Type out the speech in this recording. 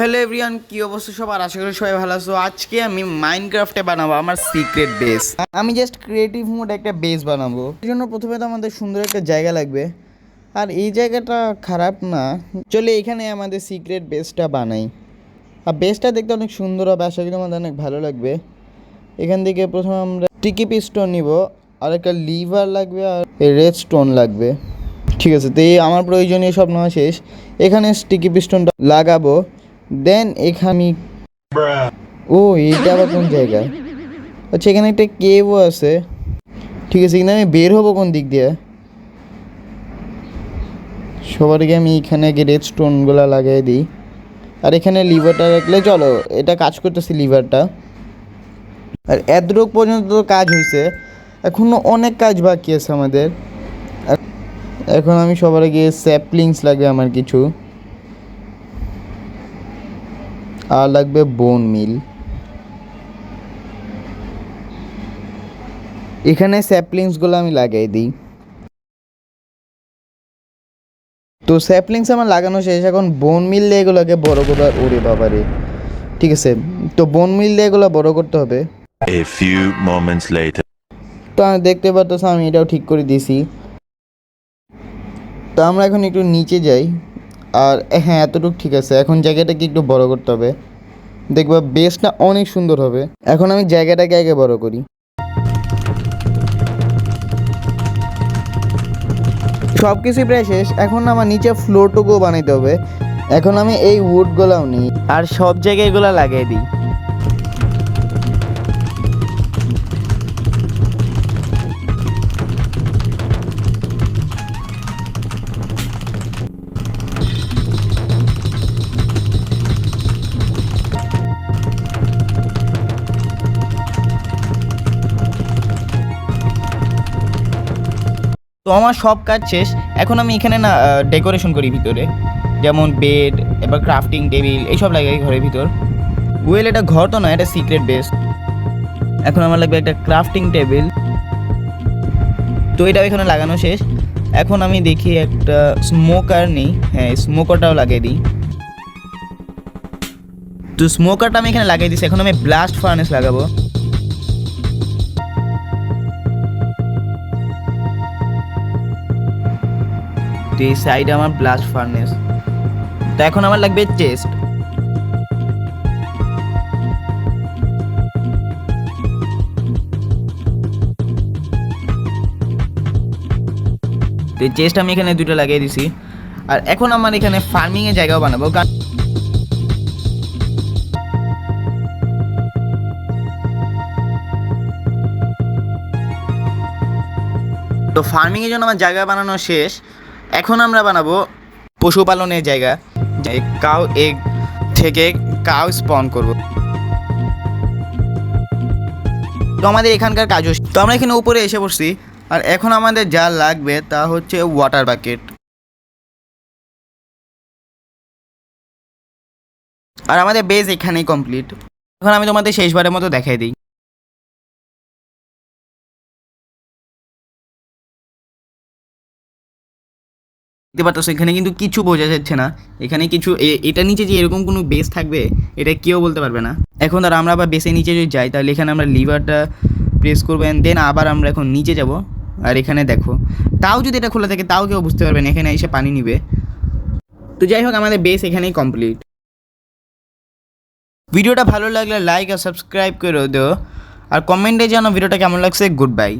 Hello everyone, কি অবস্থা সবার? আশা করি সবাই ভালো আছো। আজকে আমি মাইনক্রাফটে বানাবো আমার সিক্রেট বেস। আমি জাস্ট ক্রিয়েটিভ মোড একটা বেস বানাবো। এই জন্য প্রথমে তো আমাদের সুন্দর একটা জায়গা লাগবে, আর এই জায়গাটা খারাপ না। চলে এখানে আমাদের সিক্রেট বেসটা বানাই। আর বেসটা দেখতে অনেক সুন্দর হবে, আশা করি আমাদের অনেক ভালো লাগবে। এখান থেকে প্রথমে আমরা স্টিকি পিস্টন নিব, আর একটা লিভার লাগবে, আর রেড স্টোন লাগবে। ঠিক আছে, তো এই আমার প্রয়োজনীয় সব নেওয়া শেষ। এখানে স্টিকি পিস্টনটা লাগাবো। দেন এখানে ও এইটা আবার কোন জায়গায়? আচ্ছা, এখানে একটা কেভও আছে। ঠিক আছে, এখানে আমি বের হবো কোন দিক দিয়ে? সবার আগে আমি এখানে আগে রেড স্টোনগুলো লাগিয়ে দিই, আর এখানে লিভারটা রাখলে চলো, এটা কাজ করতেছি লিভারটা। আর এতটুক পর্যন্ত তো কাজ হয়েছে, এখনও অনেক কাজ বাকি আছে আমাদের। এখন আমি সবার আগে স্যাপলিংস লাগবে আমার কিছু, আর লাগবে বোন মিল। এখানে স্যাপলিংসগুলো আমি লাগাই দিই। তো স্যাপলিংস আমার লাগানো শেষ, এখন বোন মিল দিয়ে এগুলোকে বড় করে। ওরে বাবারে, ঠিক আছে, তো বোন মিল দিয়ে এগুলো বড় করতে হবে। A few moments later. তো আমি দেখতে পারতেছ আমি এটাও ঠিক করে দিয়েছি। তো আমরা এখন একটু নিচে যাই, আর হ্যাঁ এতটুকু ঠিক আছে। এখন জায়গাটাকে একটু বড় করতে হবে, দেখবা বেসটা অনেক সুন্দর হবে। এখন আমি জায়গাটাকে আগে বড় করি। সব কিছুই প্রায় শেষ, এখন আমার নিচে ফ্লোরটুকুও বানাইতে হবে। এখন আমি এই উডগুলাও নিই, আর সব জায়গায় এগুলো লাগিয়ে দিই। তো আমার সব কাজ শেষ, এখন আমি এখানে না ডেকোরেশন করি ভিতরে, যেমন বেড, এবার ক্রাফটিং টেবিল এইসব লাগাই ঘরের ভিতর। ওয়েল, এটা ঘর তো না, এটা সিক্রেট বেস। এখন আমার লাগবে একটা ক্রাফটিং টেবিল, তো এটাও এখানে লাগানো শেষ। এখন আমি দেখি একটা স্মোকার নেই, হ্যাঁ স্মোকারটাও লাগিয়ে দিই। তো স্মোকারটা আমি এখানে লাগিয়ে দিচ্ছি। এখন আমি ব্লাস্ট ফার্নেস লাগাবো। তো এই সাইডে আমার ব্লাস্ট ফার্নেস। তো এখন আমার লাগবে চেস্ট। তো চেস্ট আমি এখানে দুটো লাগিয়ে দিছি। আর এখন আমার এখানে ফার্মিংয়ের জায়গাও বানাবো, তো ফার্মিংয়ের জন্য আমার জায়গা বানানো শেষ। এখন আমরা বানাবো পশুপালনের জায়গা, কাউ এগ থেকে কাউ স্পন করব। তো আমাদের এখানকার কাজও, তো আমরা এখানে উপরে এসে পড়ছি। আর এখন আমাদের যা লাগবে তা হচ্ছে ওয়াটার বাকেট। আর আমাদের বেস এখানেই কমপ্লিট। এখন আমি তোমাদের শেষবারের মতো দেখাই দিই। দেখতে পাচ্ছ এখানে কিন্তু কিছু বোঝা যাচ্ছে না, এখানে কিছু এটা নিচে যে এরকম কোনো বেস থাকবে এটা কেউ বলতে পারবে না। এখন আর আমরা আবার বেসে নিচে যদি যাই, তাহলে এখানে আমরা লিভারটা প্রেস করবো, অ্যান্ড দেন আবার আমরা এখন নিচে যাব। আর এখানে দেখো, তাও যদি এটা খোলা থাকে তাও কেউ বুঝতে পারবে না, এখানে এসে পানি নিবে। তো যাই হোক, আমাদের বেস এখানেই কমপ্লিট। ভিডিওটা ভালো লাগলে লাইক আর সাবস্ক্রাইব করে দিও, আর কমেন্টে জানাও ভিডিওটা কেমন লাগছে। Good bye.